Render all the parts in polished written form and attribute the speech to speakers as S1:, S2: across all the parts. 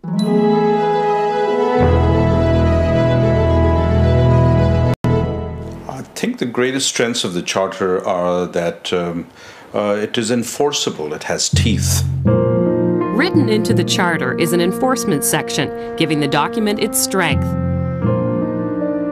S1: I think the greatest strengths of the Charter are that it is enforceable, it has teeth.
S2: Written into the Charter is an enforcement section, giving the document its strength.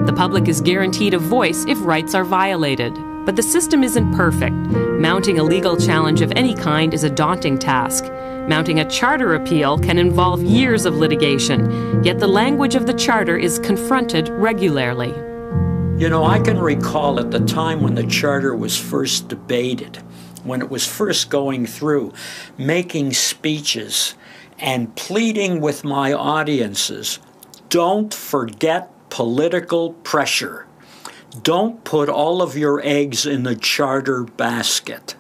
S2: The public is guaranteed a voice if rights are violated. But the system isn't perfect. Mounting a legal challenge of any kind is a daunting task. Mounting a charter appeal can involve years of litigation, yet the language of the Charter is confronted regularly.
S3: You know, I can recall at the time when the Charter was first debated, when it was first going through, making speeches and pleading with my audiences, don't forget political pressure. Don't put all of your eggs in the Charter basket.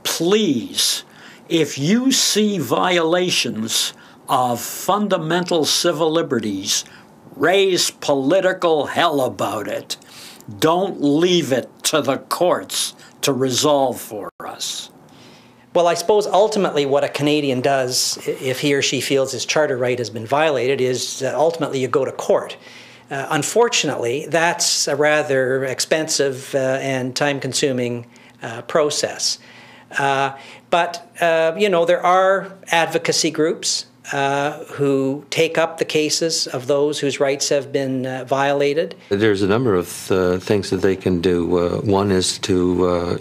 S3: Please, if you see violations of fundamental civil liberties, raise political hell about it. Don't leave it to the courts to resolve for us.
S4: Well, I suppose ultimately what a Canadian does if he or she feels his charter right has been violated is ultimately you go to court. Unfortunately, that's a rather expensive and time-consuming process. But you know, there are advocacy groups who take up the cases of those whose rights have been violated.
S5: There's a number of things that they can do. One is to,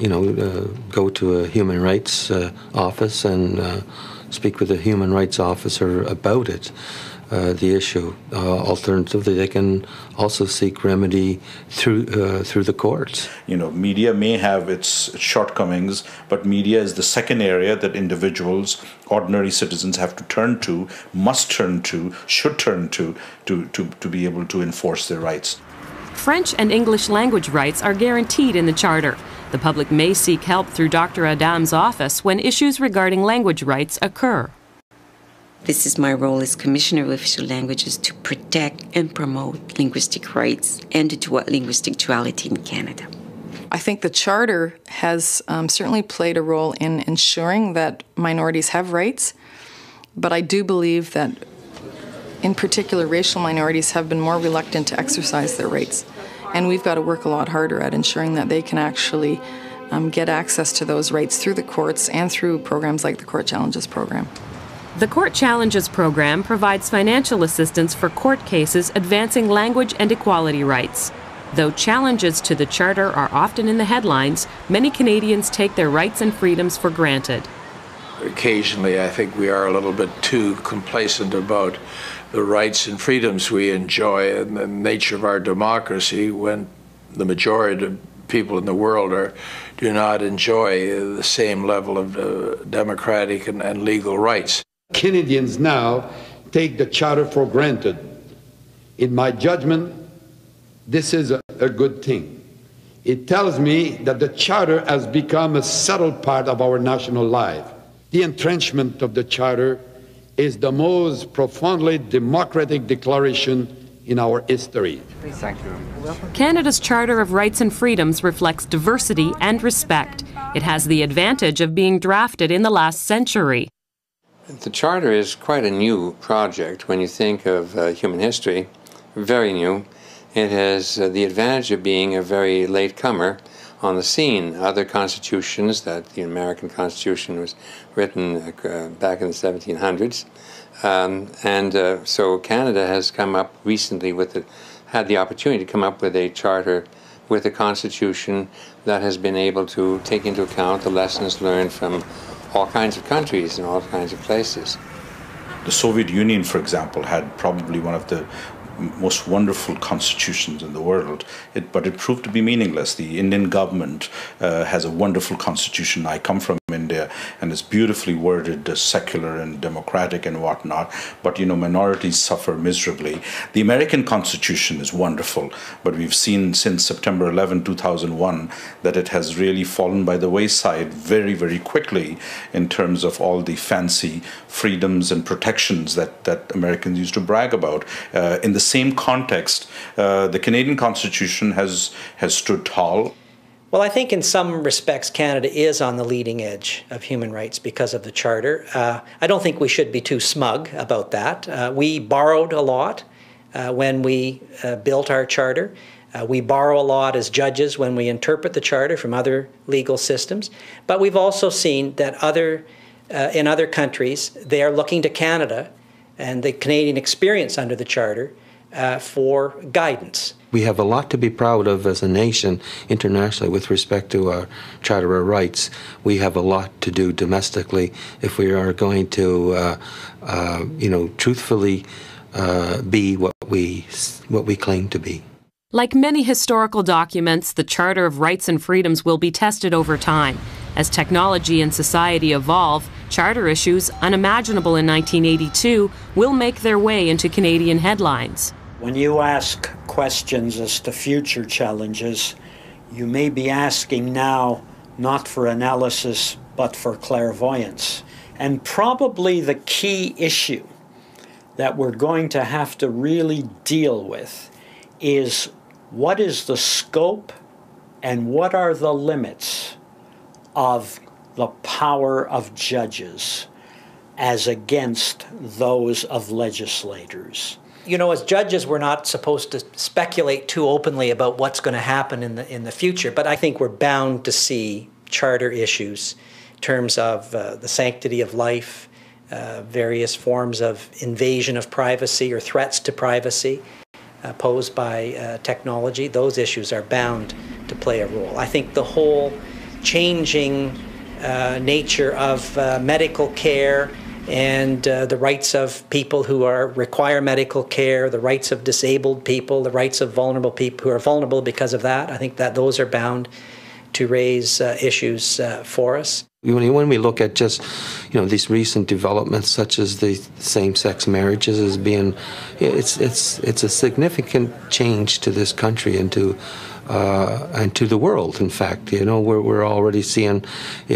S5: go to a human rights office and speak with a human rights officer about it. The issue. Alternatively, they can also seek remedy through the courts.
S1: You know, media may have its shortcomings, but media is the second area that individuals, ordinary citizens, have to turn to, must turn to, should turn to be able to enforce their rights.
S2: French and English language rights are guaranteed in the Charter. The public may seek help through Dr. Adam's office when issues regarding language rights occur.
S6: This is my role as Commissioner of Official Languages to protect and promote linguistic rights and to do linguistic duality in Canada.
S7: I think the Charter has certainly played a role in ensuring that minorities have rights, but I do believe that in particular racial minorities have been more reluctant to exercise their rights. And we've got to work a lot harder at ensuring that they can actually get access to those rights through the courts and through programs like the Court Challenges program.
S2: The Court Challenges program provides financial assistance for court cases advancing language and equality rights. Though challenges to the Charter are often in the headlines, many Canadians take their rights and freedoms for granted.
S8: Occasionally, I think we are a little bit too complacent about the rights and freedoms we enjoy and the nature of our democracy when the majority of people in the world do not enjoy the same level of democratic and legal rights.
S9: Canadians now take the Charter for granted. In my judgment, this is a good thing. It tells me that the Charter has become a settled part of our national life. The entrenchment of the Charter is the most profoundly democratic declaration in our history.
S7: Thank you.
S2: Canada's Charter of Rights and Freedoms reflects diversity and respect. It has the advantage of being drafted in the last century.
S5: The Charter is quite a new project when you think of human history, very new. It has the advantage of being a very late comer on the scene. Other constitutions, that the American Constitution was written back in the 1700s, so Canada has come up recently had the opportunity to come up with a charter with a constitution that has been able to take into account the lessons learned from all kinds of countries and all kinds of places.
S1: The Soviet Union, for example, had probably one of the most wonderful constitutions in the world, but it proved to be meaningless. The Indian government has a wonderful constitution. I come from India, and it's beautifully worded, secular and democratic and whatnot, but you know, minorities suffer miserably. The American Constitution is wonderful, but we've seen since September 11, 2001 that it has really fallen by the wayside very, very quickly in terms of all the fancy freedoms and protections that Americans used to brag about. In the same context, the Canadian Constitution has stood tall.
S4: Well, I think in some respects Canada is on the leading edge of human rights because of the Charter. I don't think we should be too smug about that. We borrowed a lot when we built our Charter. We borrow a lot as judges when we interpret the Charter from other legal systems. But we've also seen that in other countries, they are looking to Canada and the Canadian experience under the Charter for guidance.
S5: We have a lot to be proud of as a nation internationally with respect to our Charter of Rights. We have a lot to do domestically if we are going to, truthfully be what we claim to be.
S2: Like many historical documents, the Charter of Rights and Freedoms will be tested over time. As technology and society evolve, charter issues unimaginable in 1982 will make their way into Canadian headlines.
S3: When you ask questions as to future challenges, you may be asking now not for analysis but for clairvoyance. And probably the key issue that we're going to have to really deal with is what is the scope and what are the limits of the power of judges as against those of legislators.
S4: You know, as judges, we're not supposed to speculate too openly about what's going to happen in the future, but I think we're bound to see charter issues in terms of the sanctity of life, various forms of invasion of privacy or threats to privacy posed by technology. Those issues are bound to play a role. I think the whole changing nature of medical care and the rights of people who require medical care, the rights of disabled people, the rights of vulnerable people who are vulnerable because of that. I think that those are bound to raise issues for us.
S5: When we look at just, these recent developments, such as the same-sex marriages, as being, it's a significant change to this country and to the world. In fact, we're already seeing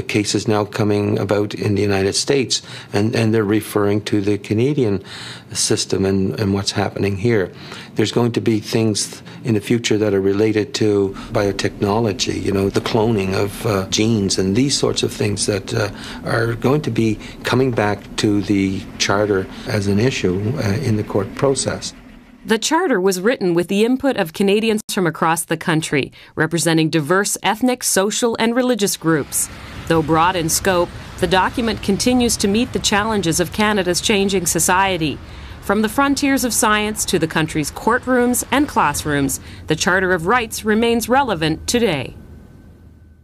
S5: cases now coming about in the United States, and they're referring to the Canadian system and what's happening here. There's going to be things in the future that are related to biotechnology, the cloning of genes and these sorts of things that are going to be coming back to the Charter as an issue in the court process.
S2: The Charter was written with the input of Canadians from across the country, representing diverse ethnic, social, and religious groups. Though broad in scope, the document continues to meet the challenges of Canada's changing society. From the frontiers of science to the country's courtrooms and classrooms, the Charter of Rights remains relevant today.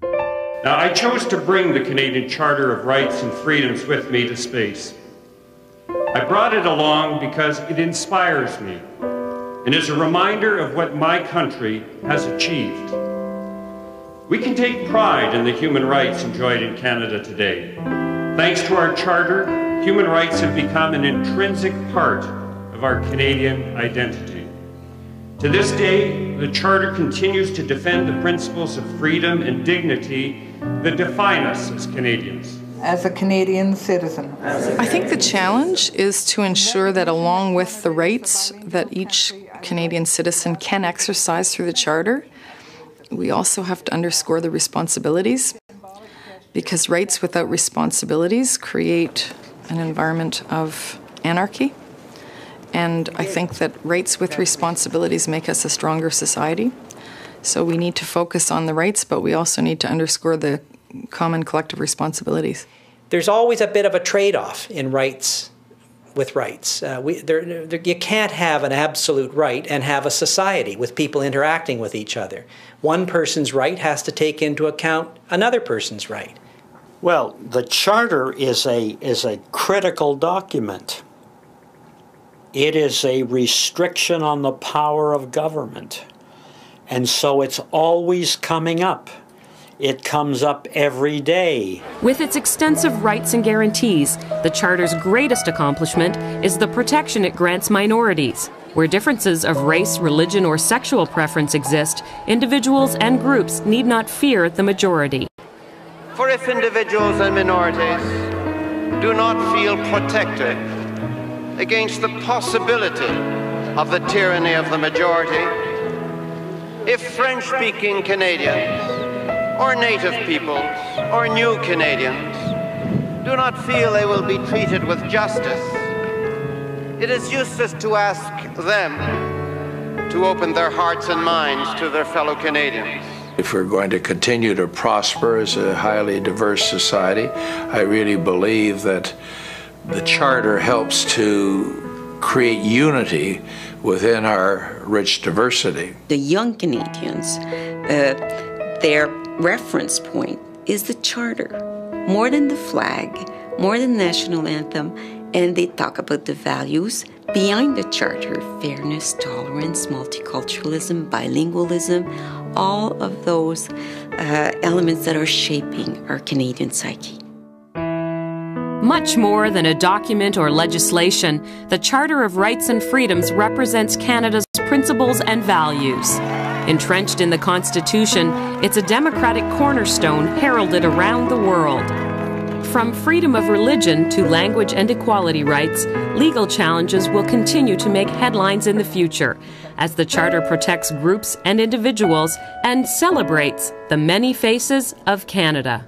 S10: Now, I chose to bring the Canadian Charter of Rights and Freedoms with me to space. I brought it along because it inspires me and is a reminder of what my country has achieved. We can take pride in the human rights enjoyed in Canada today. Thanks to our Charter, human rights have become an intrinsic part of our Canadian identity. To this day, the Charter continues to defend the principles of freedom and dignity that define us as Canadians.
S11: As a Canadian citizen.
S7: I think the challenge is to ensure that along with the rights that each Canadian citizen can exercise through the Charter, we also have to underscore the responsibilities, because rights without responsibilities create an environment of anarchy. And I think that rights with responsibilities make us a stronger society. So we need to focus on the rights, but we also need to underscore the common collective responsibilities.
S4: There's always a bit of a trade-off in rights with rights. You can't have an absolute right and have a society with people interacting with each other. One person's right has to take into account another person's right.
S3: Well, the Charter is a critical document. It is a restriction on the power of government. And so it's always coming up. It comes up every day.
S2: With its extensive rights and guarantees, the Charter's greatest accomplishment is the protection it grants minorities. Where differences of race, religion, or sexual preference exist, individuals and groups need not fear the majority.
S12: For if individuals and minorities do not feel protected against the possibility of the tyranny of the majority, if French-speaking Canadians or Native peoples, or new Canadians do not feel they will be treated with justice, it is useless to ask them to open their hearts and minds to their fellow Canadians.
S8: If we're going to continue to prosper as a highly diverse society, I really believe that the Charter helps to create unity within our rich diversity.
S6: The young Canadians, their reference point is the Charter, more than the flag, more than the national anthem, and they talk about the values behind the Charter: fairness, tolerance, multiculturalism, bilingualism, all of those elements that are shaping our Canadian psyche.
S2: Much more than a document or legislation, the Charter of Rights and Freedoms represents Canada's principles and values. Entrenched in the Constitution, it's a democratic cornerstone heralded around the world. From freedom of religion to language and equality rights, legal challenges will continue to make headlines in the future as the Charter protects groups and individuals and celebrates the many faces of Canada.